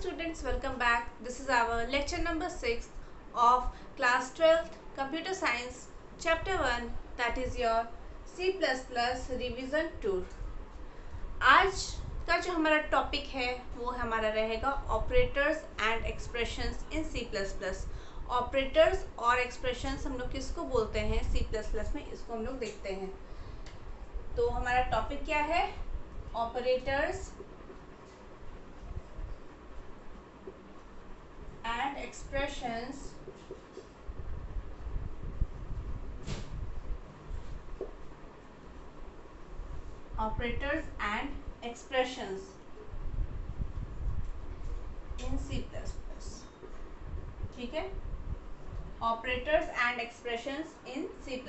students, welcome back. This is our lecture number 6 of class 12th computer science chapter 1, that is your C++ revision tour. आज का जो हमारा topic है वो हमारा रहेगा operators and expressions in C++. Operators और एक्सप्रेशंस हम लोग किसको बोलते हैं C++ में, इसको हम लोग देखते हैं. तो हमारा टॉपिक क्या है? Operators and expressions operators and expressions in C++. ठीक है, operators and expressions in C++.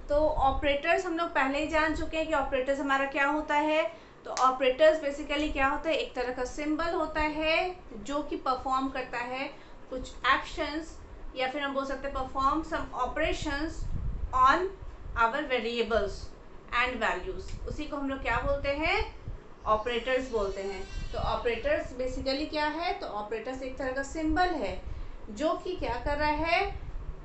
तो ऑपरेटर्स हम लोग पहले ही जान चुके हैं कि ऑपरेटर्स हमारा क्या होता है. तो ऑपरेटर्स बेसिकली क्या होता है, एक तरह का सिंबल होता है जो कि परफॉर्म करता है कुछ एक्शंस, या फिर हम बोल सकते हैं perform some operations on our variables and values. उसी को हम लोग क्या बोलते हैं, ऑपरेटर्स बोलते हैं. तो ऑपरेटर्स बेसिकली क्या है, तो ऑपरेटर्स एक तरह का सिंबल है जो कि क्या कर रहा है,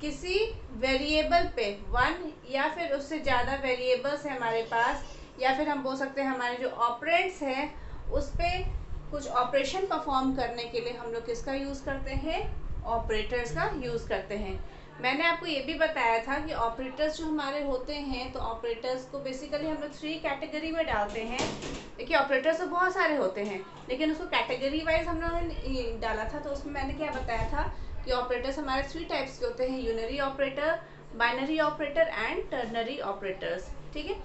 किसी वेरिएबल पे वन या फिर उससे ज़्यादा वेरिएबल्स है हमारे पास, या फिर हम बोल सकते हैं हमारे जो ऑपरेंड्स हैं उस पर कुछ ऑपरेशन परफॉर्म करने के लिए हम लोग किसका यूज़ करते हैं, ऑपरेटर्स का यूज़ करते हैं. मैंने आपको ये भी बताया था कि ऑपरेटर्स जो हमारे होते हैं, तो ऑपरेटर्स को बेसिकली हम लोग 3 कैटेगरी में डालते हैं. देखिए ऑपरेटर्स तो बहुत सारे होते हैं, लेकिन उसको कैटेगरी वाइज हम लोगों ने डाला था. तो उसमें मैंने क्या बताया था कि ऑपरेटर्स हमारे 3 टाइप्स के होते हैं, unary operator, binary operator and ternary operators. ठीक है,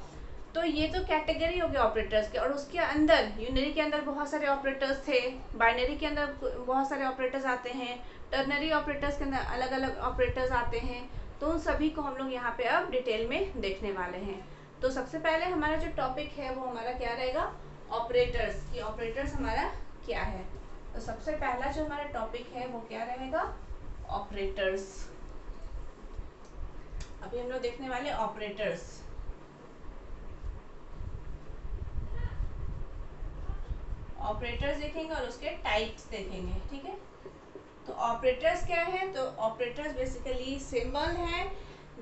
तो ये तो कैटेगरी हो गया ऑपरेटर्स के. और उसके अंदर यूनरी के अंदर बहुत सारे ऑपरेटर्स थे, बाइनरी के अंदर बहुत सारे ऑपरेटर्स आते हैं, टर्नरी ऑपरेटर्स के अंदर अलग अलग ऑपरेटर्स आते हैं. तो उन सभी को हम लोग यहाँ पे अब डिटेल में देखने वाले हैं. तो सबसे पहले हमारा जो टॉपिक है वो हमारा क्या रहेगा, ऑपरेटर्स. कि ऑपरेटर्स हमारा क्या है. तो सबसे पहला जो हमारा टॉपिक है वो क्या रहेगा, ऑपरेटर्स. अभी हम लोग देखने वाले ऑपरेटर्स. ऑपरेटर्स देखेंगे और उसके टाइप्स देखेंगे. ठीक है, तो ऑपरेटर्स क्या है, तो ऑपरेटर्स बेसिकली सिंबल है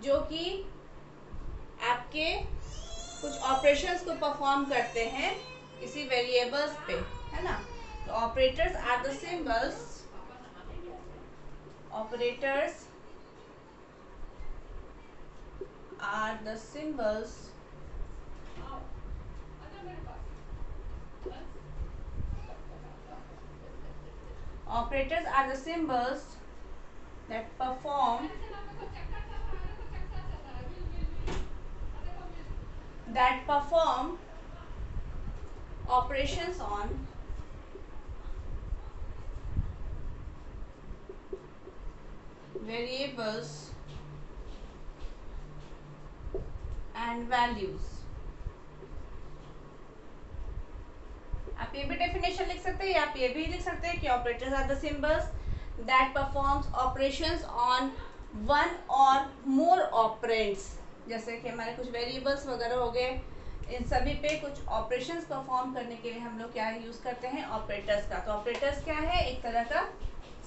जो कि आपके कुछ ऑपरेशंस को परफॉर्म करते हैं किसी वेरिएबल्स पे, है ना. तो operators are the symbols, operators are the symbols operators are the symbols that perform operations on variables and values. आप ये भी डेफिनेशन लिख सकते हैं, या आप ये भी लिख सकते हैं कि operators are the symbols that performs operations on one और मोर ऑपरेंड्स. जैसे कि हमारे कुछ वेरिएबल्स वगैरह हो गए, इन सभी पे कुछ ऑपरेशंस परफॉर्म करने के लिए हम लोग क्या यूज़ करते हैं, ऑपरेटर्स का. तो ऑपरेटर्स क्या है, एक तरह का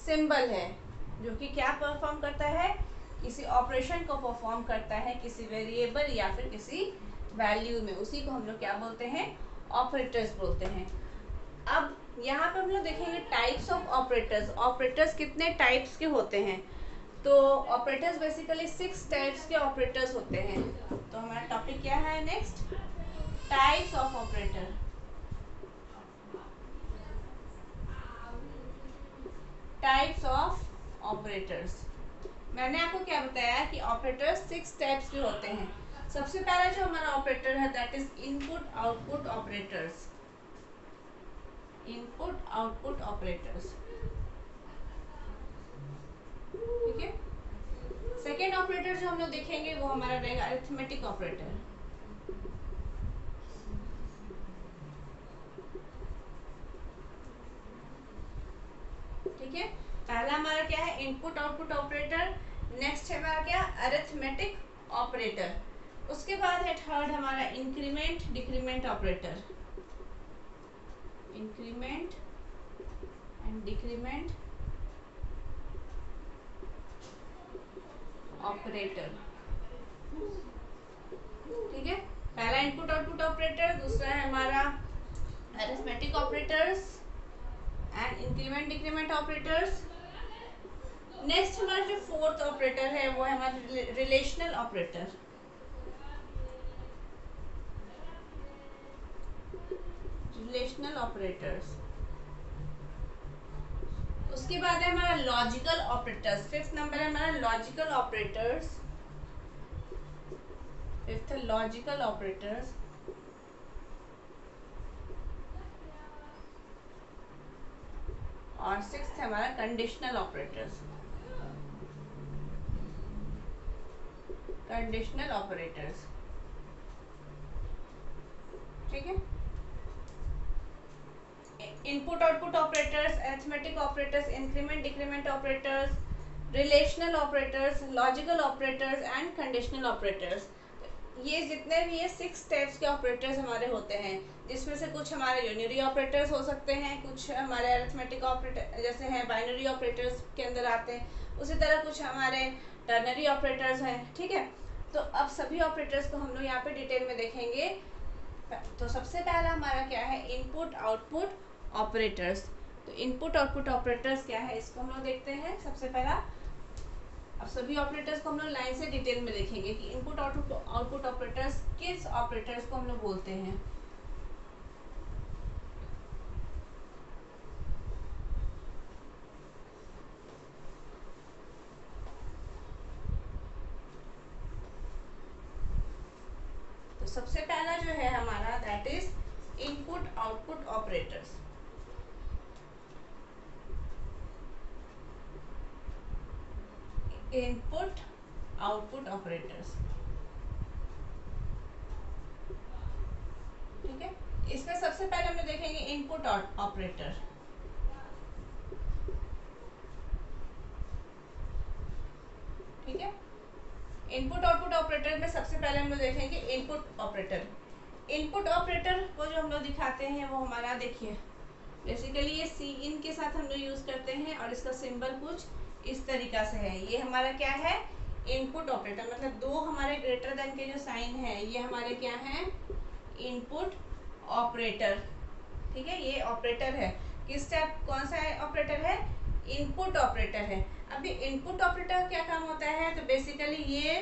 सिंबल है जो कि क्या परफॉर्म करता है, किसी ऑपरेशन को परफॉर्म करता है किसी वेरिएबल या फिर किसी वैल्यू में. उसी को हम लोग क्या बोलते हैं, ऑपरेटर्स बोलते हैं. अब यहाँ पे हम लोग देखेंगे टाइप्स ऑफ ऑपरेटर्स. ऑपरेटर्स कितने टाइप्स के होते हैं, तो ऑपरेटर्स बेसिकली 6 टाइप्स के ऑपरेटर्स होते हैं. तो हमारा टॉपिक क्या है next, types of operator. Types of operators. मैंने आपको क्या बताया कि ऑपरेटर्स 6 टाइप्स के होते हैं. सबसे पहला जो हमारा ऑपरेटर है that is input output operators. Input output operators. ठीक है, सेकेंड ऑपरेटर जो हम लोग देखेंगे वो हमारा रहेगा अरिथमेटिक ऑपरेटर. ठीक है, पहला हमारा क्या है, इनपुट आउटपुट ऑपरेटर. नेक्स्ट है हमारा क्या, अरिथमेटिक ऑपरेटर. उसके बाद है थर्ड हमारा increment decrement operator. Increment and decrement operator. ठीक है, पहला इनपुट आउटपुट ऑपरेटर, दूसरा है हमारा arithmetic operators and increment decrement operators. Next हमारा जो फोर्थ ऑपरेटर है वो है हमारा रिलेशनल ऑपरेटर। Relational operators. उसके बाद है हमारा लॉजिकल ऑपरेटर्स। फिफ्थ नंबर है हमारा logical operators. Fifth logical operators. और सिक्स्थ है हमारा कंडीशनल ऑपरेटर्स। Conditional operators. ठीक है, input output operators, arithmetic operators, increment decrement operators, relational operators, logical operators and conditional operators. ये जितने भी ये 6 टाइप्स के ऑपरेटर्स हमारे होते हैं, जिसमें से कुछ हमारे यूनिरी ऑपरेटर्स हो सकते हैं, कुछ हमारे अरिथमेटिक ऑपरेटर जैसे हैं बाइनरी ऑपरेटर्स के अंदर आते हैं, उसी तरह कुछ हमारे टर्नरी ऑपरेटर्स हैं। ठीक है, तो अब सभी ऑपरेटर्स को हम लोग यहाँ पे डिटेल में देखेंगे। तो सबसे पहला हमारा क्या है, इनपुट आउटपुट ऑपरेटर्स। तो इनपुट आउटपुट ऑपरेटर्स क्या है, इसको हम लोग देखते हैं सबसे पहला। अब सभी ऑपरेटर्स को हम लोग लाइन से डिटेल में देखेंगे कि इनपुट आउटपुट ऑपरेटर्स किस ऑपरेटर्स को हम लोग बोलते हैं। तो सबसे पहला जो है हमारा that is input output operators. Input output operators. ठीक है, इसमें सबसे पहले हम लोग देखेंगे इनपुट ऑपरेटर। ठीक है, इनपुट आउटपुट ऑपरेटर में सबसे पहले हम लोग देखेंगे इनपुट ऑपरेटर। इनपुट ऑपरेटर को जो हम लोग दिखाते हैं वो हमारा देखिए बेसिकली ये सी इन के साथ हम लोग यूज करते हैं और इसका सिंबल कुछ इस तरीका से है। ये हमारा क्या है, इनपुट ऑपरेटर, मतलब दो हमारे ग्रेटर देन के जो साइन है ये हमारे क्या है, इनपुट ऑपरेटर। ठीक है, ये ऑपरेटर है किस टाइप, कौन सा ऑपरेटर है, इनपुट ऑपरेटर है। अभी इनपुट ऑपरेटर का क्या काम होता है, तो बेसिकली ये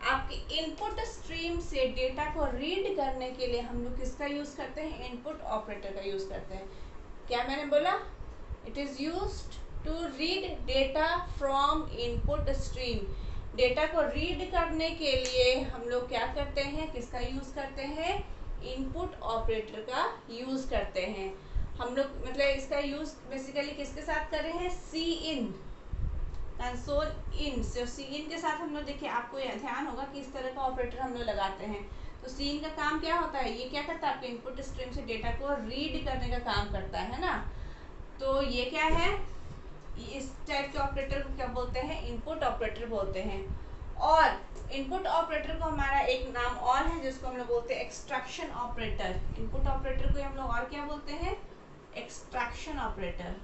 आपकी इनपुट स्ट्रीम से डेटा को रीड करने के लिए हम लोग किसका यूज करते हैं, इनपुट ऑपरेटर का यूज करते हैं। क्या मैंने बोला, it is used to read data from input stream. Data को रीड करने के लिए हम लोग क्या करते हैं, किसका यूज करते हैं, इनपुट ऑपरेटर का यूज करते हैं हम लोग। मतलब इसका यूज बेसिकली किसके साथ कर रहे हैं, सी इन, कंसोल इन। तो सी इन के साथ हम लोग देखिए, आपको यह ध्यान होगा कि इस तरह का ऑपरेटर हम लोग लगाते हैं। तो सी इन का काम क्या होता है, ये क्या करता है, आपके इनपुट स्ट्रीम से डेटा को रीड करने का काम करता है ना। तो ये क्या है, इस टाइप के ऑपरेटर को क्या बोलते हैं, इनपुट ऑपरेटर बोलते हैं। और इनपुट ऑपरेटर को हमारा एक नाम और है जिसको हम लोग बोलते हैं एक्सट्रैक्शन ऑपरेटर। इनपुट ऑपरेटर को हम लोग और क्या बोलते हैं, एक्सट्रैक्शन ऑपरेटर।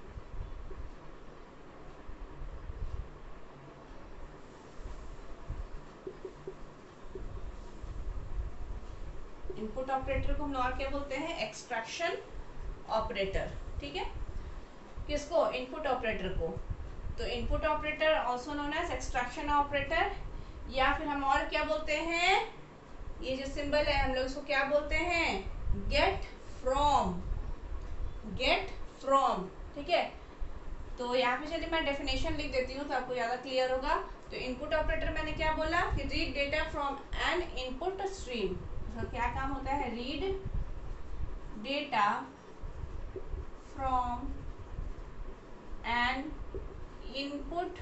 इनपुट ऑपरेटर को हम लोग और क्या बोलते हैं, एक्सट्रैक्शन ऑपरेटर। ठीक है, किसको, इनपुट ऑपरेटर को। तो input operator also known as extraction operator, या फिर हम और क्या बोलते हैं, ये जो सिंबल है हम लोग इसको क्या बोलते हैं, गेट फ्रॉम। गेट फ्रॉम, ठीक है। तो यहाँ पे चलिए मैं डेफिनेशन लिख देती हूँ तो आपको ज़्यादा क्लियर होगा। तो इनपुट ऑपरेटर मैंने क्या बोला कि read data from N input stream. तो क्या काम होता है, read data from N input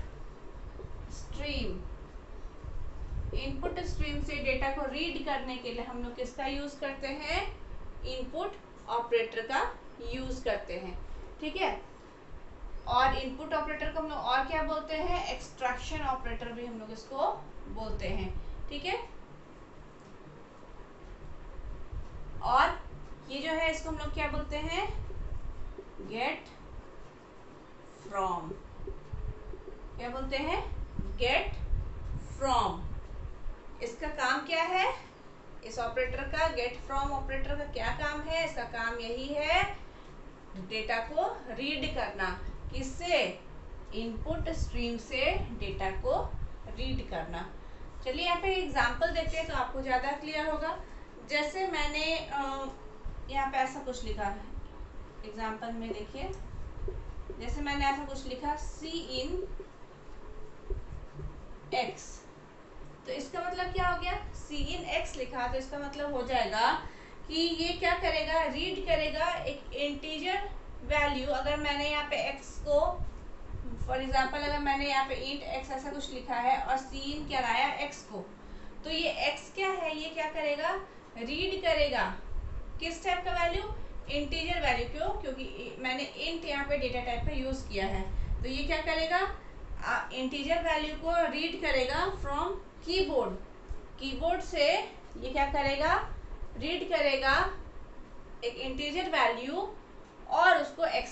stream. Input stream से डेटा को रीड करने के लिए हम लोग किसका यूज करते हैं, इनपुट ऑपरेटर का यूज करते हैं। ठीक है, और इनपुट ऑपरेटर को हम लोग और क्या बोलते हैं, एक्सट्रैक्शन ऑपरेटर भी हम लोग इसको बोलते हैं। ठीक है, और ये जो है इसको हम लोग क्या बोलते हैं, गेट फ्रॉम, क्या बोलते हैं, गेट फ्रॉम। इसका काम क्या है, इस ऑपरेटर का, गेट फ्रॉम ऑपरेटर का क्या काम है, इसका काम यही है डेटा को रीड करना। किससे, इनपुट स्ट्रीम से डेटा को रीड करना। चलिए यहाँ पे एग्जांपल देखते हैं तो आपको ज़्यादा क्लियर होगा। जैसे मैंने यहाँ पे ऐसा कुछ लिखा है एग्जांपल में, देखिए जैसे मैंने ऐसा कुछ लिखा सी इन एक्स, तो इसका मतलब क्या हो गया, सी इन एक्स लिखा तो इसका मतलब हो जाएगा कि ये क्या करेगा, रीड करेगा एक इंटीजर वैल्यू। अगर मैंने यहाँ पे x को फॉर एग्जांपल, अगर मैंने यहाँ पे इंट x ऐसा कुछ लिखा है और सी इन क्या लाया x को, तो ये x क्या है, ये क्या करेगा, रीड करेगा किस टाइप का वैल्यू, इंटीजर वैल्यू। क्यों, क्योंकि मैंने इंट यहाँ पे डेटा टाइप का यूज किया है, तो ये क्या करेगा, इंटीजर वैल्यू को रीड करेगा फ्रॉम कीबोर्ड। कीबोर्ड से ये क्या करेगा, रीड करेगा एक इंटीजर वैल्यू और उसको x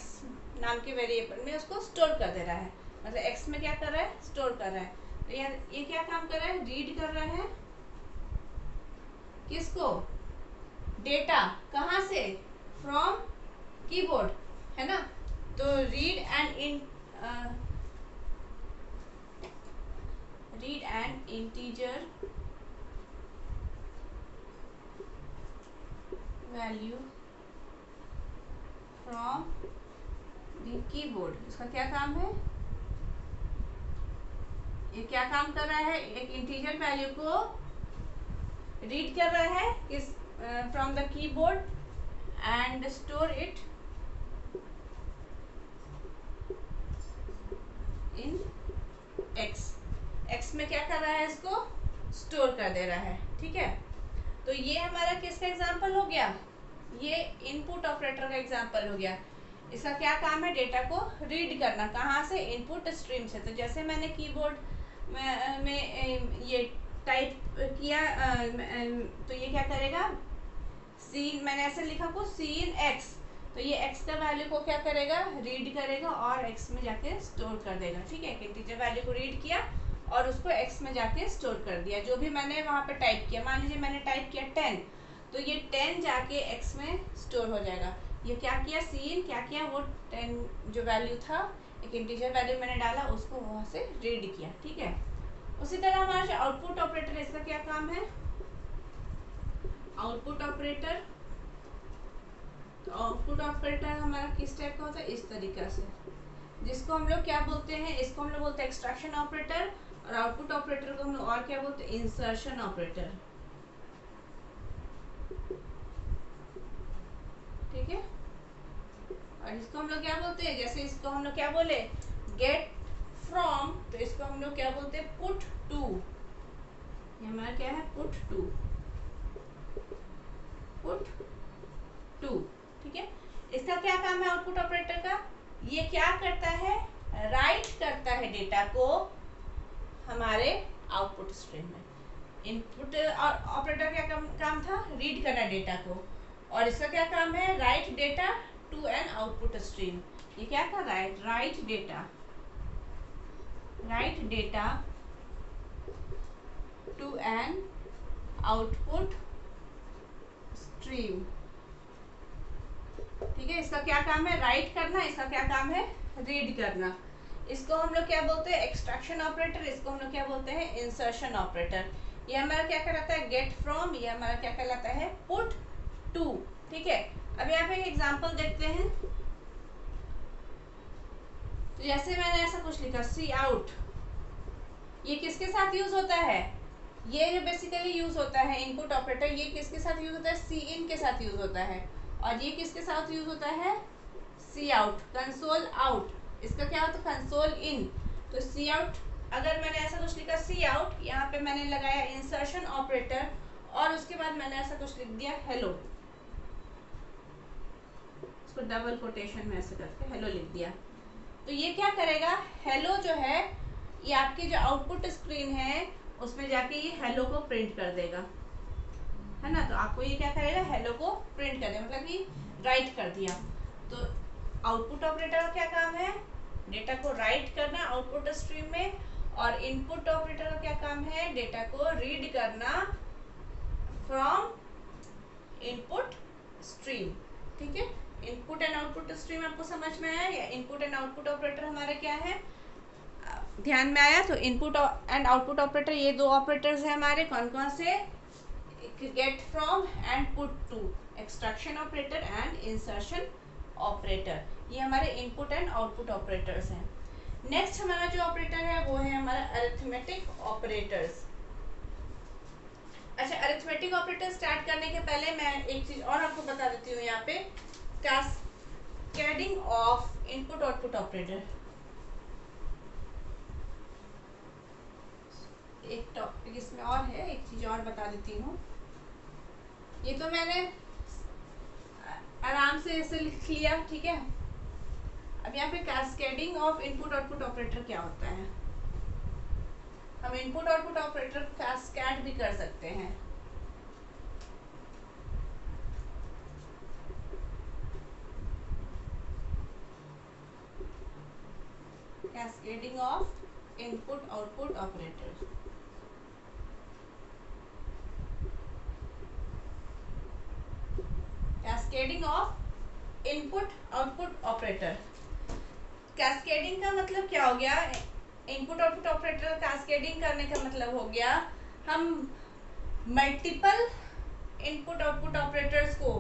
नाम के वेरिएबल में उसको स्टोर कर दे रहा है। मतलब x में क्या कर रहा है, स्टोर कर रहा है। तो ये क्या काम कर रहा है, रीड कर रहा है किसको, डेटा, कहाँ से, फ्रॉम कीबोर्ड, है ना। तो read and integer value from the keyboard, इसका क्या काम है, ये क्या काम कर रहा है, एक इंटीजर वैल्यू को रीड कर रहा है किस, from the keyboard and store it in x में क्या कर रहा है, इसको स्टोर कर दे रहा है, ठीक है। तो ये हमारा किसका एग्जांपल हो गया, ये इनपुट ऑपरेटर का एग्जांपल हो गया। इसका क्या काम है, डेटा को रीड करना, कहाँ से, इनपुट स्ट्रीम से। तो जैसे मैंने कीबोर्ड में ये टाइप किया, तो ये क्या करेगा, सीन, मैंने ऐसे लिखा को सीन एक्स, तो ये x का वैल्यू को क्या करेगा, रीड करेगा और x में जाके स्टोर कर देगा, ठीक है। इंटीजर वैल्यू को रीड किया और उसको x में जाके स्टोर कर दिया, जो भी मैंने वहाँ पे टाइप किया। मान लीजिए मैंने टाइप किया 10, तो ये 10 जाके x में स्टोर हो जाएगा। ये क्या किया, सीन क्या किया, वो 10 जो वैल्यू था, एक इंटीजर वैल्यू मैंने डाला, उसको वहाँ से रीड किया, ठीक है। उसी तरह हमारा आउटपुट ऑपरेटर, इसका क्या काम है, आउटपुट ऑपरेटर। तो आउटपुट ऑपरेटर हमारा किस टाइप का होता है, इस तरीका से, जिसको हम लोग क्या बोलते हैं, इसको हम लोग बोलते हैं एक्सट्रैक्शन ऑपरेटर, और आउटपुट ऑपरेटर को हम लोग और क्या बोलते हैं, इंसर्शन ऑपरेटर, ठीक है। और इसको हम लोग क्या बोलते हैं, जैसे इसको हम लोग क्या बोले, गेट फ्रॉम, तो इसको हम लोग क्या बोलते हैं, पुट टू। ये हमारा क्या है, पुट टू, पुट टू, ठीक है। इसका क्या काम है आउटपुट ऑपरेटर का, ये क्या करता है, राइट करता है डेटा को हमारे आउटपुट स्ट्रीम में। इनपुट ऑपरेटर क्या काम था, रीड करना डेटा को, और इसका क्या काम है, write data to an output stream. ये क्या था, write data to an output stream, ठीक है। इसका क्या काम है, राइट करना, इसका क्या काम है, रीड करना। इसको हम लोग क्या बोलते हैं, एक्सट्रैक्शन ऑपरेटर, इसको हम लोग क्या बोलते हैं, इंसर्शन ऑपरेटर। ये हमारा क्या कहलाता है, गेट फ्रॉम, ये हमारा क्या कहलाता है, पुट टू, ठीक है। अब यहाँ पे एक एग्जांपल देखते हैं। तो जैसे मैंने ऐसा कुछ लिखा सी आउट, ये किसके साथ यूज होता है, ये जो बेसिकली यूज होता है इनपुट ऑपरेटर, ये किसके साथ यूज होता है, सी इन के साथ यूज होता है। और ये किसके साथ यूज होता है, सी आउट, कंसोल आउट, इसका क्या होता है, कंसोल इन। तो सी आउट, अगर मैंने ऐसा कुछ लिखा सी आउट, यहाँ पे मैंने लगाया इंसर्शन ऑपरेटर, और उसके बाद मैंने ऐसा कुछ लिख दिया हेलो, इसको डबल कोटेशन में ऐसे करके हेलो लिख दिया। तो ये क्या करेगा, हेलो जो है, ये आपकी जो आउटपुट स्क्रीन है उसमें जाके ये हेलो को प्रिंट कर देगा, है ना। तो आपको ये क्या करेगा, हेलो को प्रिंट कर देगा, मतलब कि राइट कर दिया। तो आउटपुट ऑपरेटर का क्या काम है, डेटा को राइट करना आउटपुट स्ट्रीम में, और इनपुट ऑपरेटर का क्या काम है, डेटा को रीड करना फ्रॉम इनपुट स्ट्रीम। ठीक है, इनपुट एंड आउटपुट स्ट्रीम आपको समझ में आया, या इनपुट एंड आउटपुट ऑपरेटर हमारा क्या है, ध्यान में आया। तो इनपुट एंड आउटपुट ऑपरेटर ये दो ऑपरेटर्स हैं हमारे, कौन कौन से, get from and put to, extraction operator and insertion operator, ये हमारे इनपुट एंड आउटपुट ऑपरेटर्स हैं। नेक्स्ट हमारा जो ऑपरेटर है वो है हमारा अरिथमेटिक ऑपरेटर्स। अच्छा, अरिथमेटिक ऑपरेटर स्टार्ट करने के पहले मैं एक चीज और आपको बता देती हूँ, यहाँ पे cascading of input output operator. एक टॉपिक इसमें और है, एक चीज और बता देती हूँ। ये तो मैंने आराम से ऐसे लिख लिया, ठीक है। अब यहाँ पे cascading of input output operator क्या होता है, हम इनपुट आउटपुट ऑपरेटर कैस्केड भी कर सकते हैं। Cascading of input output operator, cascading of input output operator. Cascading का मतलब क्या हो गया, इनपुट आउटपुट ऑपरेटर कैस्केडिंग करने का मतलब हो गया, हम मल्टीपल इनपुट आउटपुट ऑपरेटर्स को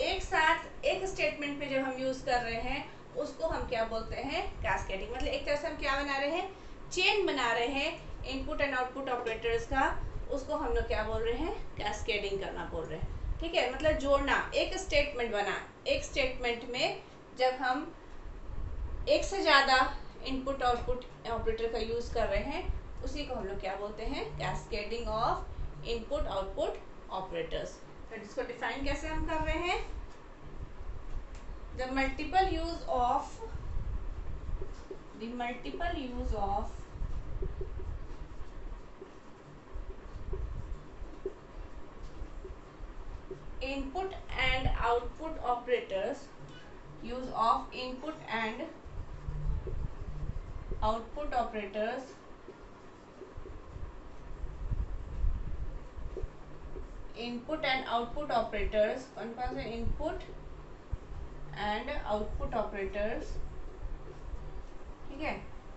एक साथ एक स्टेटमेंट पे जब हम यूज कर रहे हैं उसको हम क्या बोलते हैं, कैस्केडिंग। मतलब एक तरह से हम क्या बना रहे हैं, चेन बना रहे हैं इनपुट एंड आउटपुट ऑपरेटर्स का, उसको हम लोग क्या बोल रहे हैं, कैस्केडिंग करना बोल रहे हैं। ठीक है, मतलब जोड़ना, एक स्टेटमेंट बना, एक स्टेटमेंट में जब हम एक से ज़्यादा इनपुट आउटपुट ऑपरेटर का यूज़ कर रहे हैं उसी को हम लोग क्या बोलते हैं, cascading of input output operators. तो इसको डिफाइन कैसे हम कर रहे हैं, जब multiple use of input and output operators, use of input and output operators कौन कौन से इनपुट एंड आउटपुट ऑपरेटर्स, ठीक है,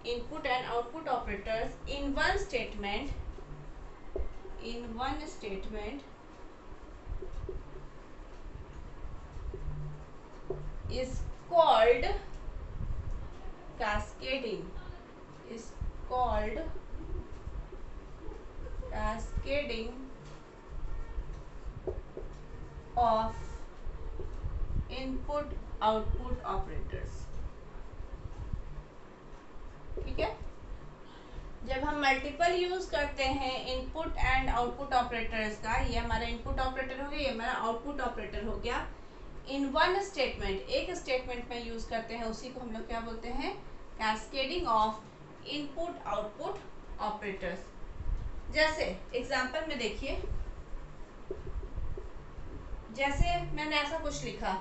input and output operators in one statement is called cascading, of input output operators. ठीक है, जब हम multiple use करते हैं इनपुट एंड आउटपुट ऑपरेटर्स का, ये हमारा इनपुट ऑपरेटर हो गया, ये हमारा आउटपुट ऑपरेटर हो गया, इन वन स्टेटमेंट, एक स्टेटमेंट में यूज करते हैं, उसी को हम लोग क्या बोलते हैं, cascading of input output operators. जैसे एग्जांपल में देखिए, जैसे मैंने ऐसा कुछ लिखा,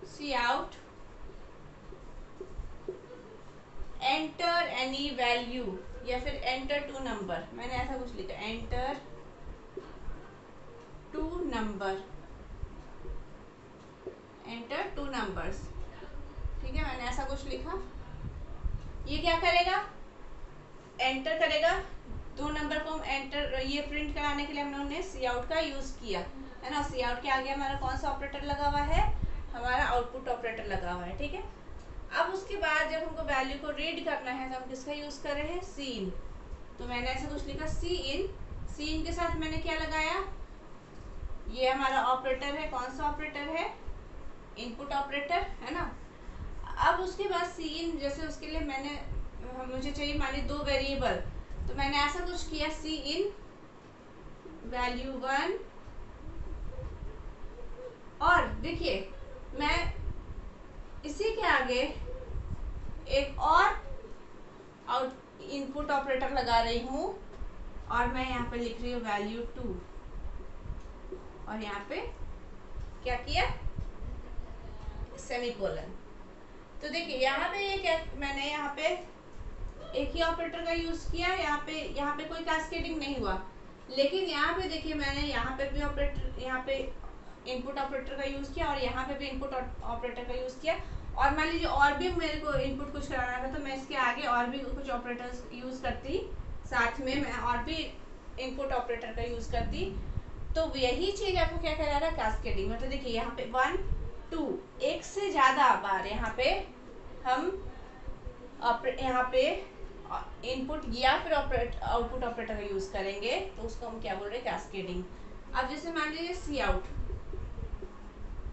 cout enter any value, या फिर एंटर टू नंबर, मैंने ऐसा कुछ लिखा, enter two number, enter two numbers. ठीक है, मैंने ऐसा कुछ लिखा, ये क्या करेगा, एंटर करेगा, दो नंबर को हम एंटर, ये प्रिंट कराने के लिए हमने सी आउट का यूज किया है ना। सी आउट के आगे हमारा कौन सा ऑपरेटर लगा हुआ है, हमारा आउटपुट ऑपरेटर लगा हुआ है। ठीक है, अब उसके बाद जब हमको वैल्यू को रीड करना है तो हम किसका यूज कर रहे हैं, सी इन। तो मैंने ऐसा कुछ लिखा, सी इन के साथ मैंने क्या लगाया, ये हमारा ऑपरेटर है, कौन सा ऑपरेटर है, इनपुट ऑपरेटर है ना। अब उसके बाद सी इन, जैसे उसके लिए मैंने, मुझे चाहिए मान ली 2 वेरिएबल, तो मैंने ऐसा कुछ किया, सी इन वैल्यू 1, और देखिए मैं इसी के आगे एक और इनपुट ऑपरेटर लगा रही हूँ, और मैं यहाँ पे लिख रही हूँ वैल्यू 2, और यहाँ पे क्या किया, सेमीकोलन। तो देखिए यहाँ पे ये क्या, मैंने यहाँ पे एक ही ऑपरेटर का यूज किया, यहाँ पे कोई कैस्केडिंग नहीं हुआ। लेकिन यहाँ पे देखिए मैंने यहाँ पे भी ऑपरेटर, यहाँ पे इनपुट ऑपरेटर का यूज किया और यहाँ पे भी इनपुट ऑपरेटर का यूज किया। और मान लीजिए और भी मेरे को इनपुट कुछ कराना था तो मैं इसके आगे और भी कुछ ऑपरेटर्स यूज करती, साथ में मैं और भी इनपुट ऑपरेटर का यूज करती। तो यही चीज आपको क्या करा रहा है, कैस्केडिंग। मतलब देखिए यहाँ पे 1 2 एक से ज्यादा बार यहाँ पे हम यहाँ पे इनपुट या फिर आउटपुट ऑपरेटर का यूज करेंगे, तो उसको हम क्या बोल रहे हैं, कैस्केडिंग। अब जैसे मान लीजिए सी आउट,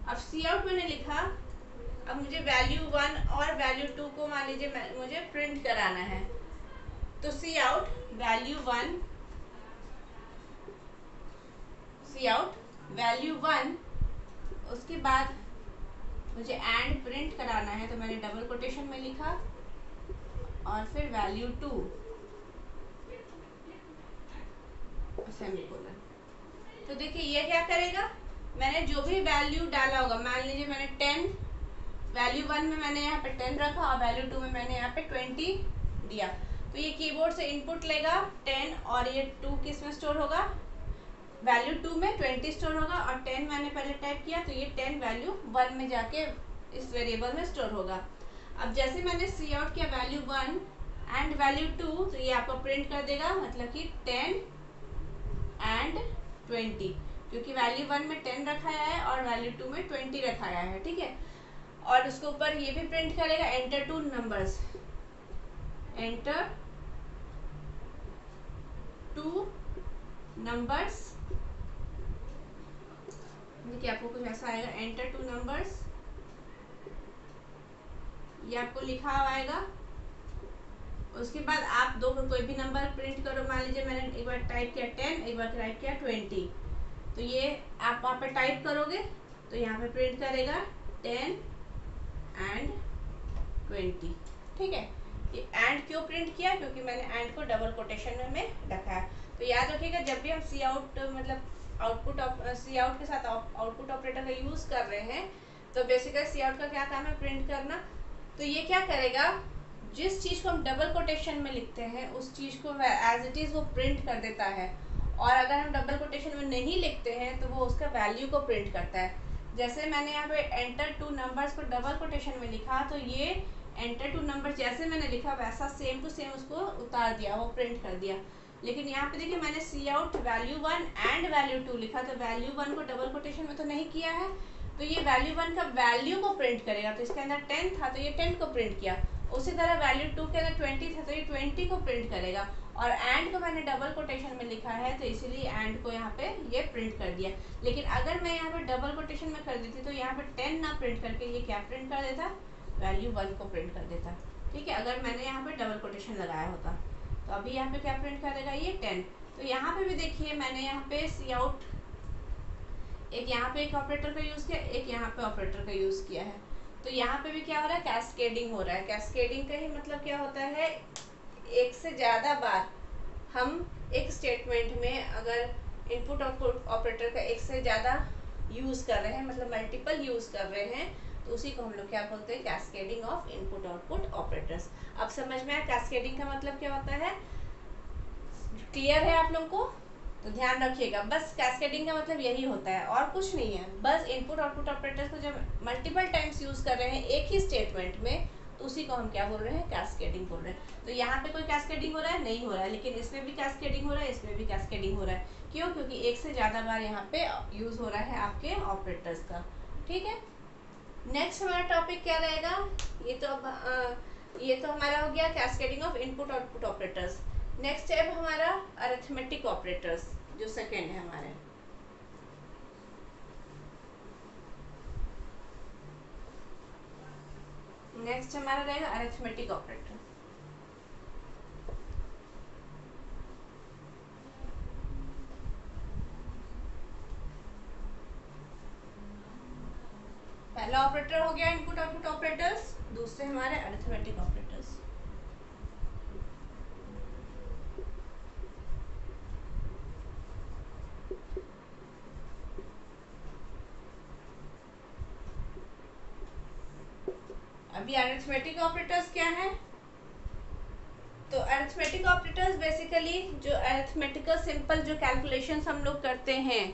अब सी आउट मैंने लिखा, अब मुझे वैल्यू 1 और वैल्यू 2 को मान लीजिए मुझे प्रिंट कराना है। तो सी आउट वैल्यू 1, सी आउट वैल्यू 1, उसके बाद मुझे एंड प्रिंट कराना है, तो मैंने डबल कोटेशन में लिखा, और फिर वैल्यू 2 सेमीकोलन। तो देखिए ये क्या करेगा, मैंने जो भी वैल्यू डाला होगा, मान लीजिए मैंने 10, वैल्यू 1 में मैंने यहाँ पे 10 रखा और वैल्यू 2 में मैंने यहाँ पे 20 दिया। तो ये कीबोर्ड से इनपुट लेगा 10 और ये 2 किस में स्टोर होगा, वैल्यू 2 में 20 स्टोर होगा, और 10 मैंने पहले टाइप किया तो ये 10 वैल्यू 1 में जाके इस वेरिएबल में स्टोर होगा। अब जैसे मैंने सी आउट किया वैल्यू 1 एंड वैल्यू 2, तो ये आपको प्रिंट कर देगा, मतलब कि 10 एंड 20, क्योंकि वैल्यू 1 में 10 रखाया है और वैल्यू 2 में 20 रखाया है, ठीक है। और उसके ऊपर ये भी प्रिंट करेगा, एंटर 2 नंबर्स, एंटर 2 नंबर्स। देखिए आपको कुछ ऐसा आएगा, एंटर 2 नंबर्स, ये आपको लिखा हुआ आएगा। उसके बाद आप दो कोई भी नंबर प्रिंट करो, मान लीजिए मैंने एक बार टाइप किया 10, एक बार टाइप किया 20, तो ये आप वहाँ पे टाइप करोगे तो यहाँ पे प्रिंट करेगा 10 एंड 20, ठीक है। ये एंड क्यों प्रिंट किया, क्योंकि मैंने एंड को डबल कोटेशन में रखा है। तो याद रखिएगा जब भी हम सी आउट मतलब सी आउट के साथ आउटपुट ऑपरेटर का यूज कर रहे हैं, तो बेसिकली सी आउट का क्या काम है, प्रिंट करना। तो ये क्या करेगा, जिस चीज को हम डबल कोटेशन में लिखते हैं उस चीज को एज इट इज वो प्रिंट कर देता है, और अगर हम डबल कोटेशन में नहीं लिखते हैं तो वो उसका वैल्यू को प्रिंट करता है। जैसे मैंने यहाँ पे एंटर 2 नंबर्स को डबल कोटेशन में लिखा, तो ये एंटर 2 नंबर जैसे मैंने लिखा वैसा सेम टू सेम उसको उतार दिया, वो प्रिंट कर दिया। लेकिन यहाँ पे देखिए मैंने सी आउट वैल्यू 1 एंड वैल्यू 2 लिखा, तो वैल्यू 1 को डबल कोटेशन में तो नहीं किया है, तो ये वैल्यू 1 का वैल्यू को प्रिंट करेगा। तो इसके अंदर 10 था तो ये 10 को प्रिंट किया, उसी तरह वैल्यू 2 के अंदर 20 था तो ये 20 को प्रिंट करेगा। और एंड को मैंने डबल कोटेशन में लिखा है तो इसीलिए एंड को यहाँ पे ये प्रिंट कर दिया। लेकिन अगर मैं यहाँ पे डबल कोटेशन में कर देती तो यहाँ पे 10 ना प्रिंट करके ये क्या प्रिंट कर देता, वैल्यू 1 को प्रिंट कर देता, ठीक है, अगर मैंने यहाँ पे डबल कोटेशन लगाया होता। तो अभी यहाँ पे क्या प्रिंट करेगा, ये 10। तो यहाँ पे भी देखिए मैंने यहाँ पे सी आउट, एक यहाँ पे एक ऑपरेटर का यूज किया, एक यहाँ पे ऑपरेटर का यूज किया है। तो यहाँ पे भी क्या हो रहा है, कैस्केडिंग हो रहा है। कैस्केडिंग का ही मतलब क्या होता है, एक से ज़्यादा बार हम एक स्टेटमेंट में अगर इनपुट आउटपुट ऑपरेटर का एक से ज़्यादा यूज़ कर रहे हैं, मतलब मल्टीपल यूज़ कर रहे हैं, तो उसी को हम लोग क्या बोलते हैं, cascading of input output operators. अब समझ में आया कैस्केडिंग का मतलब क्या होता है, क्लियर है आप लोग को? तो ध्यान रखिएगा, बस कैस्केडिंग का मतलब यही होता है और कुछ नहीं है। बस इनपुट आउटपुट ऑपरेटर्स को जब मल्टीपल टाइम्स यूज़ कर रहे हैं एक ही स्टेटमेंट में, तो उसी को हम क्या बोल रहे हैं, कैस्केडिंग बोल रहे हैं। तो यहाँ पे कोई कैस्केडिंग हो रहा है, नहीं हो रहा है, लेकिन इसमें भी कैस्केडिंग हो रहा है, इसमें भी कैस्केडिंग हो रहा है। क्यों? क्योंकि एक से ज़्यादा बार यहाँ पे यूज़ हो रहा है आपके ऑपरेटर्स का, ठीक है। नेक्स्ट हमारा टॉपिक क्या रहेगा, ये तो हमारा हो गया cascading of input output operators. Next है हमारा अरिथमेटिक ऑपरेटर्स, जो सेकेंड है हमारे। नेक्स्ट हमारा रहेगा अरिथमेटिक ऑपरेटर। पहला ऑपरेटर हो गया इनपुट आउटपुट ऑपरेटर्स, दूसरे हमारे अरिथमेटिक ऑपरेटर्स। अभी अरिथमेटिक ऑपरेटर्स क्या है? तो अरिथमेटिक ऑपरेटर्स बेसिकली जो अरिथमेटिकल सिंपल जो कैलकुलेशंस हम लोग करते हैं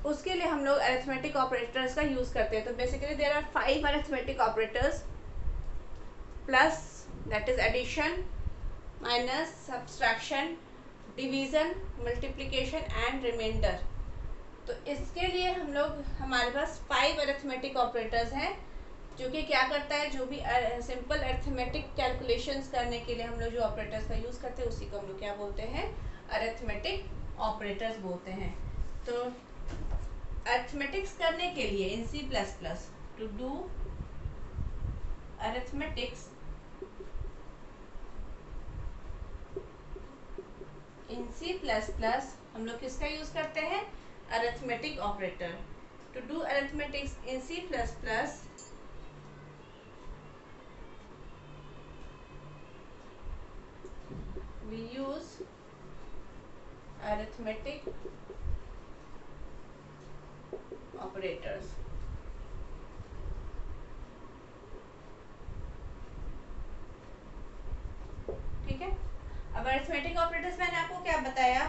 उसके लिए हम लोग अरिथमेटिक ऑपरेटर्स का यूज करते हैं। तो basically there are 5 arithmetic operators plus, that is addition, minus, subtraction, division, multiplication and remainder. तो इसके लिए हम लोग हमारे पास 5 अरिथमेटिक ऑपरेटर्स हैं जो कि क्या करता है, जो भी सिंपल अरिथमेटिक कैलकुलेशंस करने के लिए हम लोग जो ऑपरेटर्स का यूज़ करते हैं उसी को हम लोग क्या बोलते हैं, अरिथमेटिक ऑपरेटर्स बोलते हैं। तो अरिथमेटिक्स करने के लिए in C++ to do arithmetics in C++ हम लोग किसका यूज़ करते हैं, arithmetic operator. To do arithmetics in C++ we use arithmetic operators। ठीक है, अब अरिथमेटिक ऑपरेटर्स मैंने आपको क्या बताया,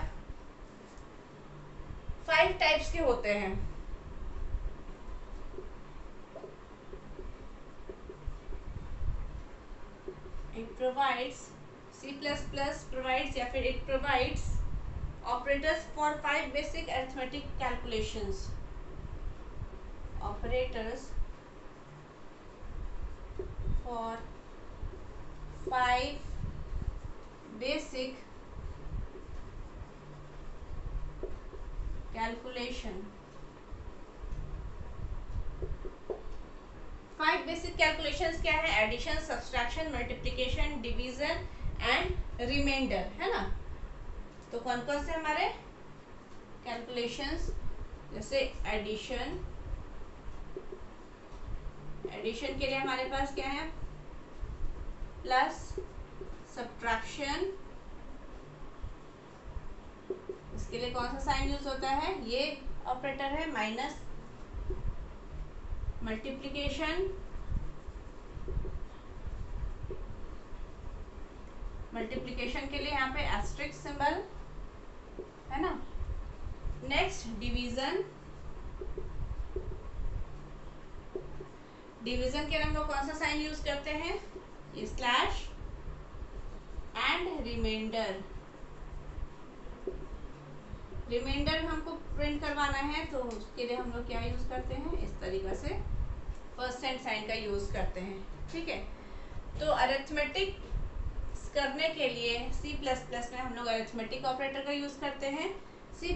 5 टाइप्स के होते हैं। इट प्रोवाइड्स, C++ provides या फिर it provides operators for 5 basic arithmetic calculations। Operators for 5 basic calculation। 5 basic calculations क्या है, addition, subtraction, multiplication, division and remainder, है ना। तो कौन कौन से हमारे कैलकुलेशंस, जैसे एडिशन, एडिशन के लिए हमारे पास क्या है, प्लस, सब्ट्रैक्शन, इसके लिए कौन सा साइन यूज होता है, ये ऑपरेटर है, माइनस, मल्टीप्लिकेशन, मल्टीप्लिकेशन के लिए यहाँ पे एस्ट्रिक्स सिंबल, है ना। नेक्स्ट डिवीजन, डिवीजन के लिए हम लोग कौन सा साइन यूज करते हैं, ये स्लैश, एंड रिमाइंडर, रिमाइंडर हमको प्रिंट करवाना है तो उसके लिए हम लोग क्या यूज करते हैं, इस तरीके से परसेंट साइन का यूज करते हैं। ठीक है, तो अरिथमेटिक करने के लिए C++ में हम लोग अरिथमेटिक ऑपरेटर का यूज करते हैं। C++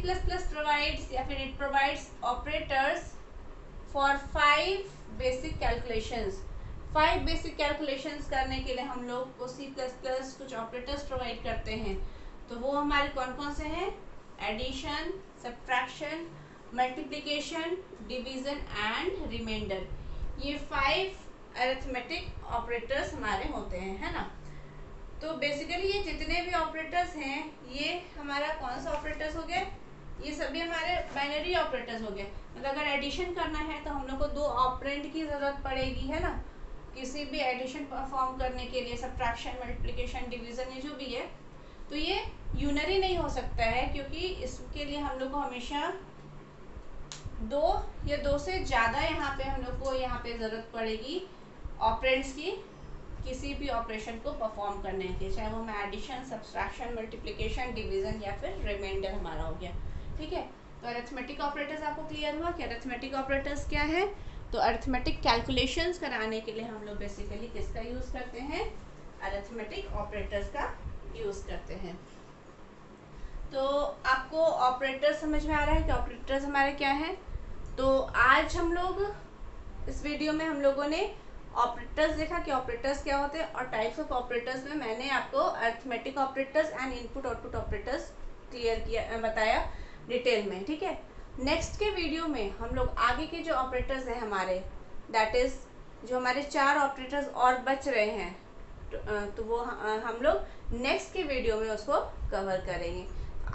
प्रोवाइड्स या फिर it provides operators for 5 basic calculations. 5 basic calculations करने के लिए हम लोग को C++ कुछ ऑपरेटर्स प्रोवाइड करते हैं। तो वो हमारे कौन कौन से हैं, addition, subtraction, multiplication, division and remainder. ये 5 अरिथमेटिक ऑपरेटर्स हमारे होते हैं, है ना। तो बेसिकली ये जितने भी ऑपरेटर्स हैं ये हमारा कौन सा ऑपरेटर्स हो गए, ये सभी हमारे बाइनरी ऑपरेटर्स हो गए। मतलब अगर एडिशन करना है तो हम लोग को 2 ऑपरेंड की ज़रूरत पड़ेगी, है ना, किसी भी एडिशन परफॉर्म करने के लिए, सब्ट्रैक्शन, मल्टीप्लिकेशन, डिवीजन, ये जो भी है। तो ये यूनरी नहीं हो सकता है क्योंकि इसके लिए हम लोग को हमेशा 2 या 2 से ज़्यादा यहाँ पे हम लोग को यहाँ पे ज़रूरत पड़ेगी ऑपरेंड्स की, किसी भी ऑपरेशन को परफॉर्म करने के, चाहे वो मैं एडिशन, सब्सट्रैक्शन, मल्टीप्लिकेशन, डिवीजन या फिर रिमाइंडर हमारा हो गया। ठीक है, तो अरिथमेटिक ऑपरेटर्स आपको क्लियर हुआ कि अरिथमेटिक ऑपरेटर्स क्या है। तो अरिथमेटिक कैलकुलेशंस कराने के लिए हम लोग बेसिकली किसका यूज़ करते हैं, अरिथमेटिक ऑपरेटर्स का यूज़ करते हैं। तो आपको ऑपरेटर समझ में आ रहा है कि ऑपरेटर्स हमारे क्या हैं। तो आज हम लोग इस वीडियो में हम लोगों ने ऑपरेटर्स देखा कि ऑपरेटर्स क्या होते हैं, और टाइप्स ऑफ ऑपरेटर्स में मैंने आपको arithmetic operators and input output operators clear किया, बताया डिटेल में। ठीक है, नेक्स्ट के वीडियो में हम लोग आगे के जो ऑपरेटर्स हैं हमारे, दैट इज़ जो हमारे 4 ऑपरेटर्स और बच रहे हैं, तो वो हम लोग नेक्स्ट के वीडियो में उसको कवर करेंगे।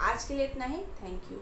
आज के लिए इतना ही, थैंक यू।